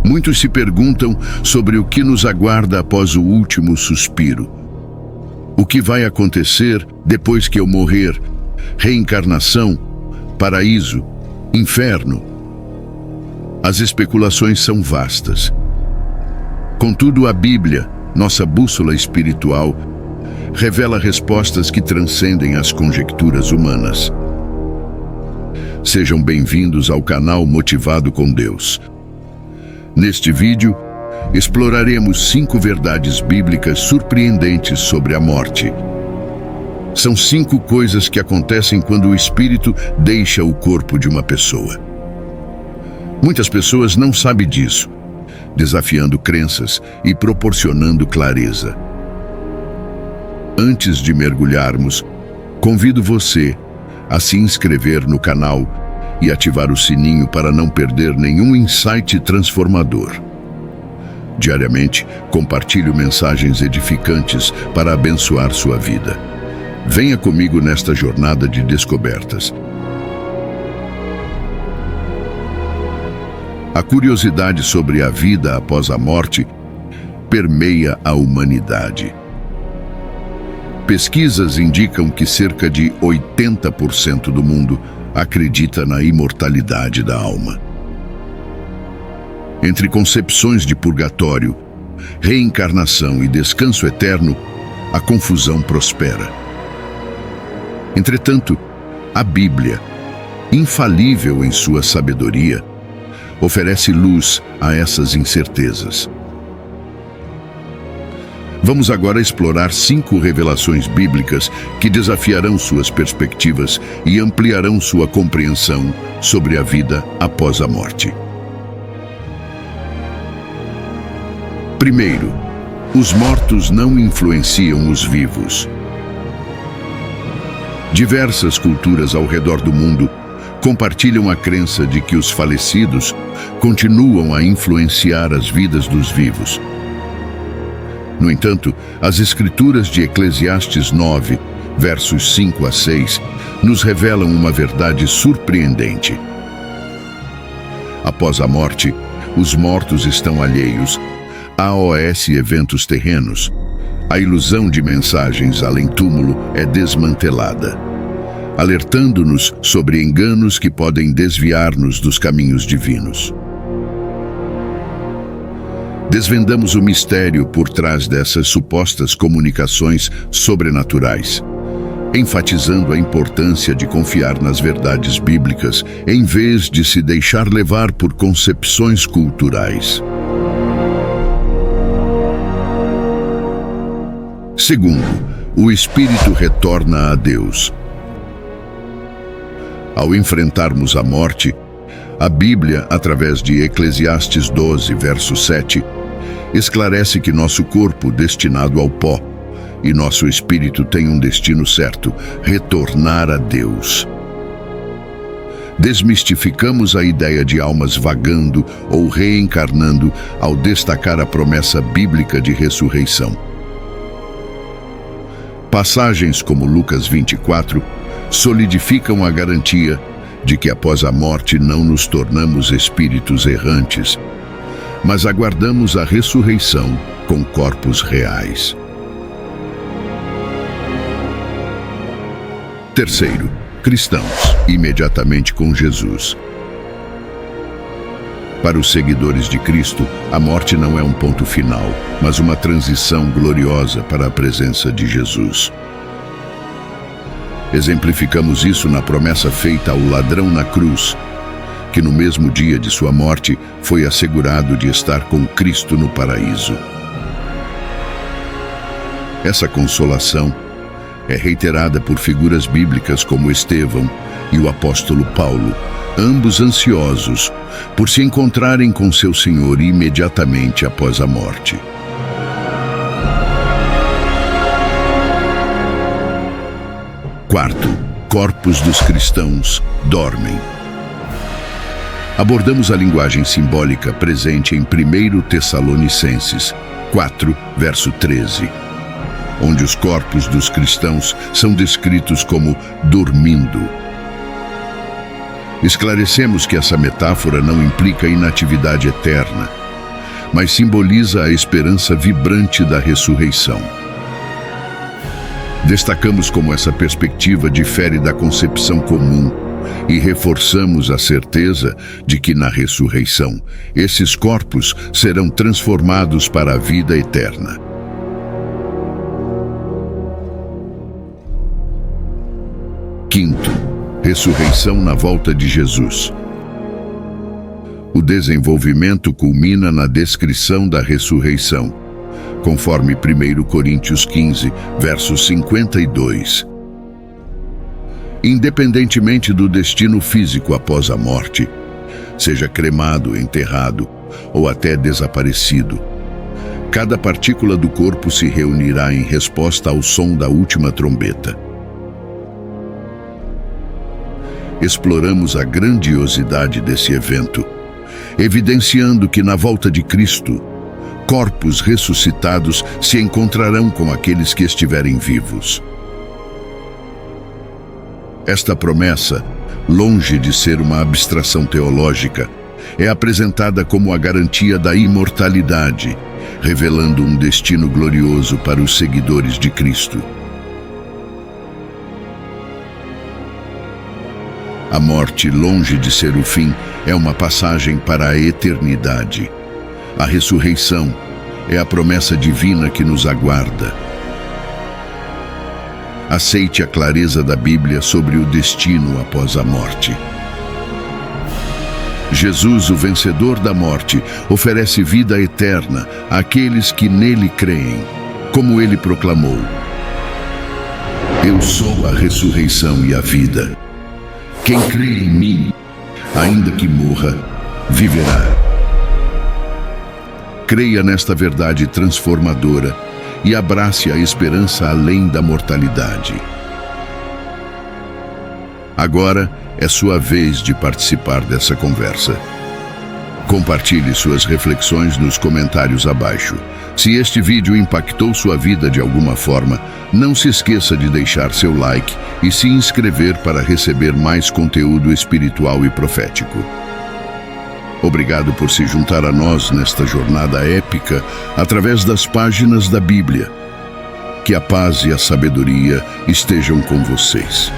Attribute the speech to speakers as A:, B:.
A: Muitos se perguntam sobre o que nos aguarda após o último suspiro. O que vai acontecer depois que eu morrer? Reencarnação, paraíso, inferno. As especulações são vastas. Contudo, a Bíblia, nossa bússola espiritual, revela respostas que transcendem as conjecturas humanas. Sejam bem-vindos ao canal Motivado com Deus. Neste vídeo, exploraremos 5 verdades bíblicas surpreendentes sobre a morte. São 5 coisas que acontecem quando o espírito deixa o corpo de uma pessoa. Muitas pessoas não sabem disso, desafiando crenças e proporcionando clareza. Antes de mergulharmos, convido você a se inscrever no canal e ativar o sininho para não perder nenhum insight transformador. Diariamente, compartilho mensagens edificantes para abençoar sua vida. Venha comigo nesta jornada de descobertas. A curiosidade sobre a vida após a morte permeia a humanidade. Pesquisas indicam que cerca de 80% do mundo acredita na imortalidade da alma. Entre concepções de purgatório, reencarnação e descanso eterno, a confusão prospera. Entretanto, a Bíblia, infalível em sua sabedoria, oferece luz a essas incertezas. Vamos agora explorar 5 revelações bíblicas que desafiarão suas perspectivas e ampliarão sua compreensão sobre a vida após a morte. Primeiro, os mortos não influenciam os vivos. Diversas culturas ao redor do mundo compartilham a crença de que os falecidos continuam a influenciar as vidas dos vivos. No entanto, as Escrituras de Eclesiastes 9, versos 5 a 6, nos revelam uma verdade surpreendente. Após a morte, os mortos estão alheios a eventos terrenos. A ilusão de mensagens além-túmulo é desmantelada, alertando-nos sobre enganos que podem desviar-nos dos caminhos divinos. Desvendamos o mistério por trás dessas supostas comunicações sobrenaturais, enfatizando a importância de confiar nas verdades bíblicas em vez de se deixar levar por concepções culturais. Segundo, o espírito retorna a Deus. Ao enfrentarmos a morte, a Bíblia, através de Eclesiastes 12, verso 7, esclarece que nosso corpo, destinado ao pó, e nosso espírito tem um destino certo: retornar a Deus. Desmistificamos a ideia de almas vagando ou reencarnando ao destacar a promessa bíblica de ressurreição. Passagens como Lucas 24 solidificam a garantia de que após a morte não nos tornamos espíritos errantes, mas aguardamos a ressurreição com corpos reais. Terceiro, cristãos, imediatamente com Jesus. Para os seguidores de Cristo, a morte não é um ponto final, mas uma transição gloriosa para a presença de Jesus. Exemplificamos isso na promessa feita ao ladrão na cruz, que no mesmo dia de sua morte foi assegurado de estar com Cristo no paraíso. Essa consolação é reiterada por figuras bíblicas como Estevão e o apóstolo Paulo, ambos ansiosos por se encontrarem com seu Senhor imediatamente após a morte. Quarto, corpos dos cristãos dormem. Abordamos a linguagem simbólica presente em 1 Tessalonicenses 4, verso 13, onde os corpos dos cristãos são descritos como dormindo. Esclarecemos que essa metáfora não implica inatividade eterna, mas simboliza a esperança vibrante da ressurreição. Destacamos como essa perspectiva difere da concepção comum e reforçamos a certeza de que na ressurreição, esses corpos serão transformados para a vida eterna. Quinto, ressurreição na volta de Jesus. O desenvolvimento culmina na descrição da ressurreição, conforme 1 Coríntios 15, verso 52. Independentemente do destino físico após a morte, seja cremado, enterrado ou até desaparecido, cada partícula do corpo se reunirá em resposta ao som da última trombeta. Exploramos a grandiosidade desse evento, evidenciando que na volta de Cristo, corpos ressuscitados se encontrarão com aqueles que estiverem vivos. Esta promessa, longe de ser uma abstração teológica, é apresentada como a garantia da imortalidade, revelando um destino glorioso para os seguidores de Cristo. A morte, longe de ser o fim, é uma passagem para a eternidade. A ressurreição é a promessa divina que nos aguarda. Aceite a clareza da Bíblia sobre o destino após a morte. Jesus, o vencedor da morte, oferece vida eterna àqueles que nele creem, como ele proclamou: Eu sou a ressurreição e a vida. Quem crê em mim, ainda que morra, viverá. Creia nesta verdade transformadora e abrace a esperança além da mortalidade. Agora é sua vez de participar dessa conversa. Compartilhe suas reflexões nos comentários abaixo. Se este vídeo impactou sua vida de alguma forma, não se esqueça de deixar seu like e se inscrever para receber mais conteúdo espiritual e profético. Obrigado por se juntar a nós nesta jornada épica através das páginas da Bíblia. Que a paz e a sabedoria estejam com vocês.